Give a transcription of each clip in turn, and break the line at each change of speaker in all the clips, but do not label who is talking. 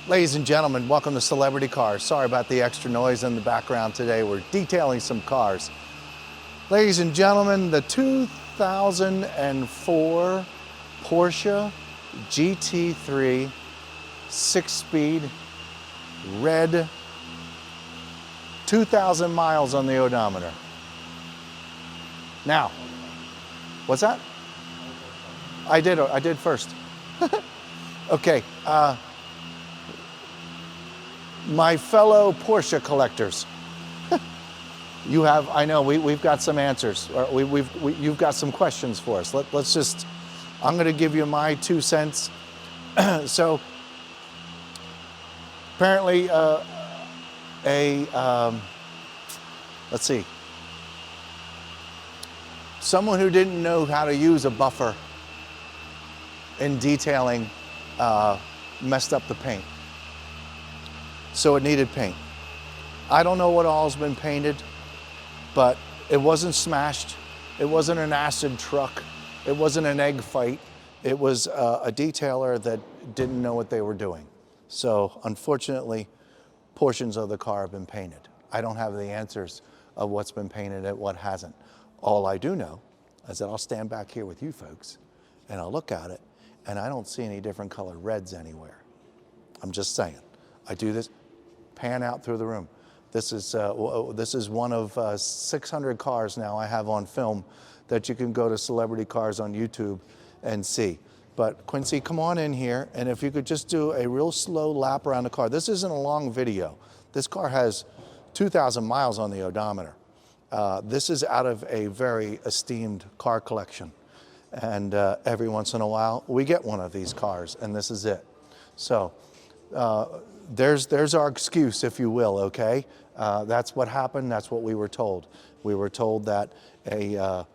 Ladies and gentlemen, welcome to Celebrity Cars. Sorry about the extra noise in the background today. We're detailing some cars. Ladies and gentlemen, the 2004 Porsche GT3 6-speed red, 2,000 miles on the odometer. Now, what's that? I did first. Okay. My fellow Porsche collectors, I know we've got some answers. You've got some questions for us. Let's just, I'm going to give you my 2 cents. So, apparently, let's see, someone who didn't know how to use a buffer in detailing messed up the paint. So it needed paint. I don't know what all's been painted, but it wasn't smashed. It wasn't an acid truck. It wasn't an egg fight. It was a detailer that didn't know what they were doing. So unfortunately, portions of the car have been painted. I don't have the answers of what's been painted and what hasn't. All I do know is that I'll stand back here with you folks and I'll look at it and I don't see any different colored reds anywhere. I'm just saying. I do this. Pan out through the room. This is one of 600 cars now I have on film that you can go to Celebrity Cars on YouTube and see. But Quincy, come on in here, and if you could just do a real slow lap around the car. This isn't a long video. This car has 2,000 miles on the odometer. This is out of a very esteemed car collection. And every once in a while, we get one of these cars, and this is it. So, there's our excuse, if you will, okay? That's what happened, that's what we were told. We were told that an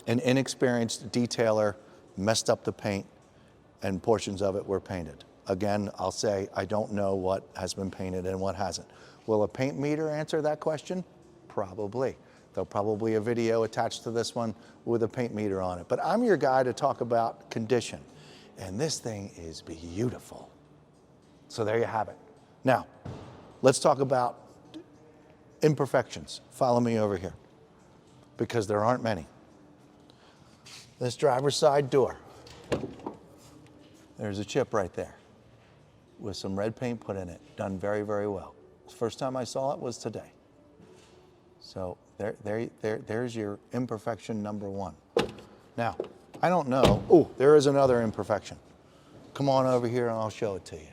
inexperienced detailer messed up the paint and portions of it were painted. Again, I'll say I don't know what has been painted and what hasn't. Will a paint meter answer that question? Probably. There'll probably be a video attached to this one with a paint meter on it. But I'm your guy to talk about condition. And this thing is beautiful. So there you have it. Now, let's talk about imperfections. Follow me over here, because there aren't many. This driver's side door. There's a chip right there with some red paint put in it. Done very, very well. The first time I saw it was today. So there's your imperfection number 1. Now, I don't know. Oh, there is another imperfection. Come on over here and I'll show it to you.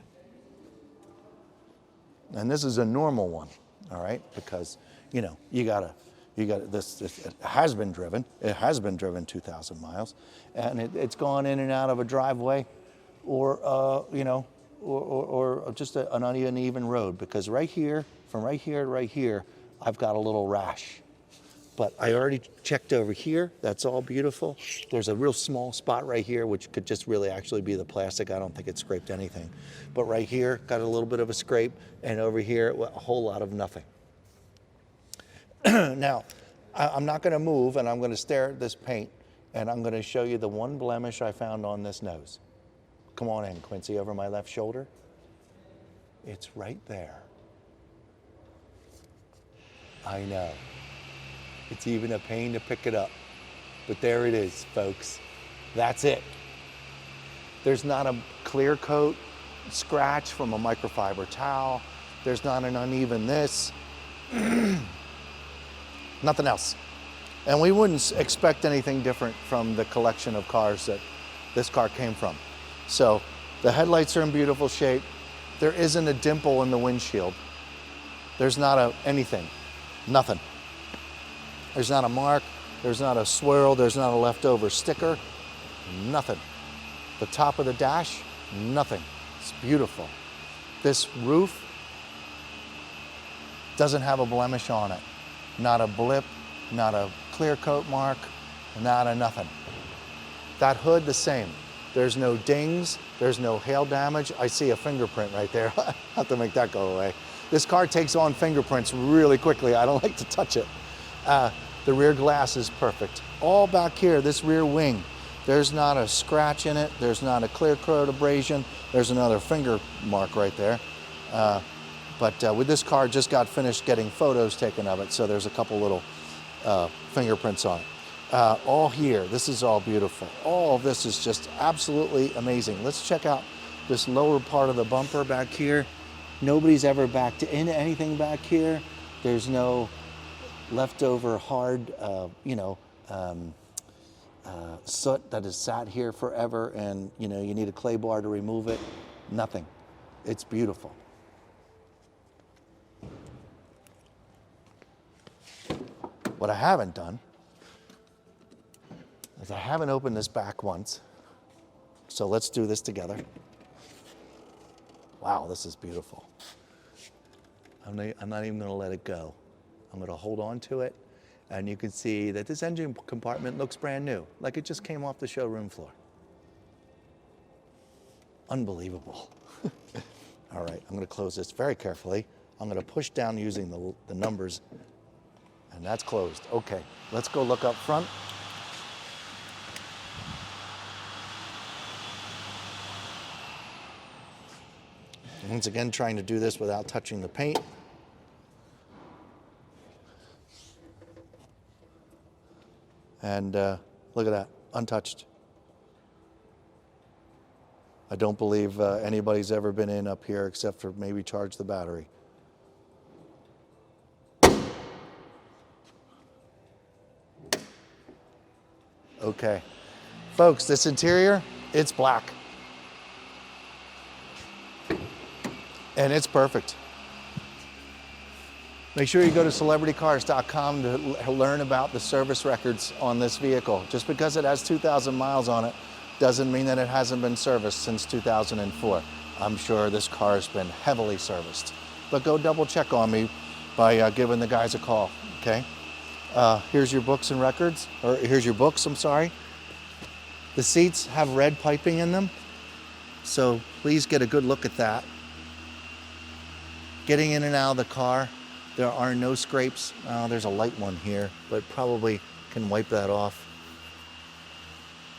And this is a normal one, all right? Because, you know, this it has been driven. It has been driven 2,000 miles, and it's gone in and out of a driveway, or you know, or just an uneven road. Because right here, from right here to right here, I've got a little rash. But I already checked over here. That's all beautiful. There's a real small spot right here, which could just really actually be the plastic. I don't think it scraped anything. But right here, got a little bit of a scrape, and over here, a whole lot of nothing. Now, I'm not gonna move, and I'm gonna stare at this paint, and I'm gonna show you the one blemish I found on this nose. Come on in, Quincy, over my left shoulder. It's right there. I know. It's even a pain to pick it up. But there it is, folks. That's it. There's not a clear coat scratch from a microfiber towel. There's not an uneven this. Nothing else. And we wouldn't expect anything different from the collection of cars that this car came from. So the headlights are in beautiful shape. There isn't a dimple in the windshield. There's not anything. Nothing. There's not a mark, there's not a swirl, there's not a leftover sticker, nothing. The top of the dash, nothing. It's beautiful. This roof doesn't have a blemish on it. Not a blip, not a clear coat mark, not a nothing. That hood, the same. There's no dings, there's no hail damage. I see a fingerprint right there. I have to make that go away. This car takes on fingerprints really quickly. I don't like to touch it. The rear glass is perfect. All back here, this rear wing There's not a scratch in it. There's not a clear coat abrasion. There's another finger mark right there. But with this car, just got finished getting photos taken of it, so there's a couple little fingerprints on it. All here, this is all beautiful. All of this is just absolutely amazing. Let's check out this lower part of the bumper back here. Nobody's ever backed into anything back here. There's no leftover hard, soot that has sat here forever and, you need a clay bar to remove it. Nothing. It's beautiful. What I haven't done is I haven't opened this back once. So let's do this together. Wow, this is beautiful. I'm not even gonna let it go. I'm gonna hold on to it, and you can see that this engine compartment looks brand new, like it just came off the showroom floor. Unbelievable. All right, I'm gonna close this very carefully. I'm gonna push down using the numbers, and that's closed. Okay, let's go look up front. Once again, trying to do this without touching the paint. And look at that, untouched. I don't believe anybody's ever been in up here except for maybe charge the battery. Okay. Folks, this interior, it's black. And it's perfect. Make sure you go to celebritycars.com to learn about the service records on this vehicle. Just because it has 2,000 miles on it doesn't mean that it hasn't been serviced since 2004. I'm sure this car has been heavily serviced. But go double check on me by giving the guys a call, okay? Here's your books and records, or here's your books, I'm sorry. The seats have red piping in them, so please get a good look at that. Getting in and out of the car, there are no scrapes. There's a light one here, but probably can wipe that off.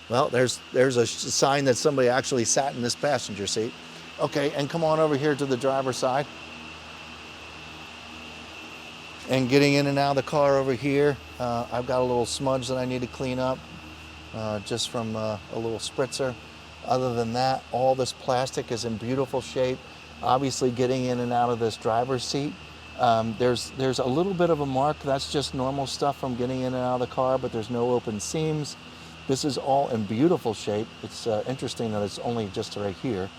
Well, there's a sign that somebody actually sat in this passenger seat. Okay, and come on over here to the driver's side. And getting in and out of the car over here, I've got a little smudge that I need to clean up just from a little spritzer. Other than that, all this plastic is in beautiful shape. Obviously, getting in and out of this driver's seat, there's a little bit of a mark. That's just normal stuff from getting in and out of the car, but there's no open seams. This is all in beautiful shape. It's interesting that it's only just right here.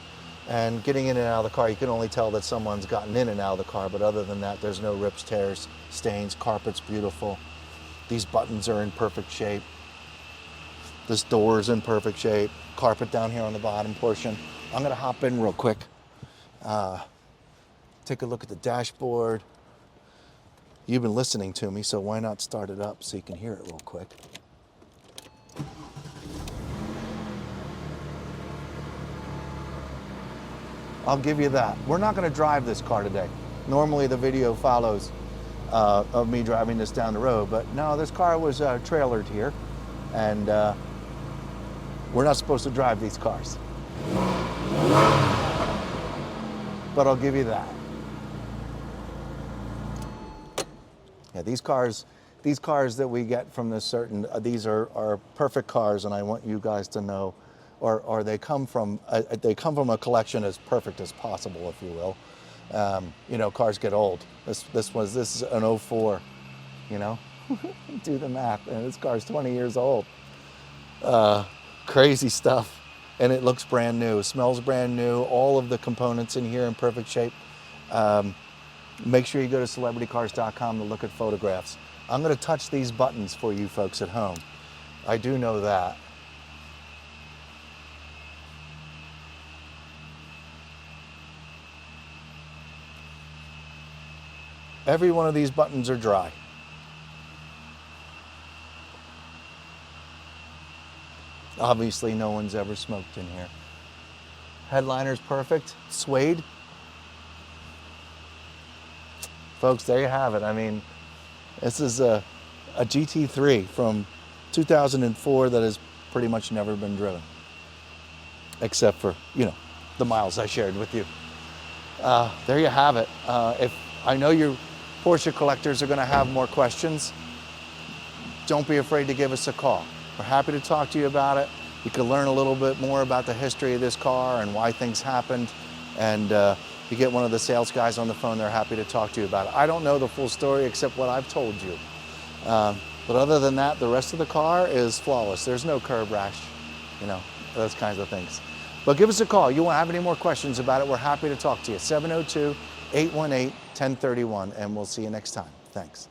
And getting in and out of the car, you can only tell that someone's gotten in and out of the car, but other than that, there's no rips, tears, stains. Carpet's beautiful. These buttons are in perfect shape. This door is in perfect shape. Carpet down here on the bottom portion. I'm gonna hop in real quick. Take a look at the dashboard. You've been listening to me, so why not start it up so you can hear it real quick. I'll give you that. We're not going to drive this car today. Normally the video follows of me driving this down the road, but no, this car was trailered here, and we're not supposed to drive these cars. But I'll give you that. Yeah, these cars that we get from this certain, these are perfect cars, and I want you guys to know, or they come from a collection as perfect as possible, if you will. You know, cars get old. This is an 04, you know? Do the math, and this car's 20 years old. Crazy stuff. And it looks brand new, smells brand new, all of the components in here in perfect shape. Make sure you go to celebritycars.com to look at photographs. I'm gonna touch these buttons for you folks at home. I do know that. Every one of these buttons are dry. Obviously, no one's ever smoked in here. Headliner's perfect, suede. Folks, there you have it. I mean, this is a GT3 from 2004 that has pretty much never been driven, except for, you know, the miles I shared with you. There you have it. If I know you Porsche collectors are going to have more questions, don't be afraid to give us a call. We're happy to talk to you about it. You can learn a little bit more about the history of this car and why things happened. And you get one of the sales guys on the phone, they're happy to talk to you about it. I don't know the full story except what I've told you. But other than that, the rest of the car is flawless. There's no curb rash, you know, those kinds of things. But give us a call. You won't have any more questions about it. We're happy to talk to you. 702-818-1031, and we'll see you next time. Thanks.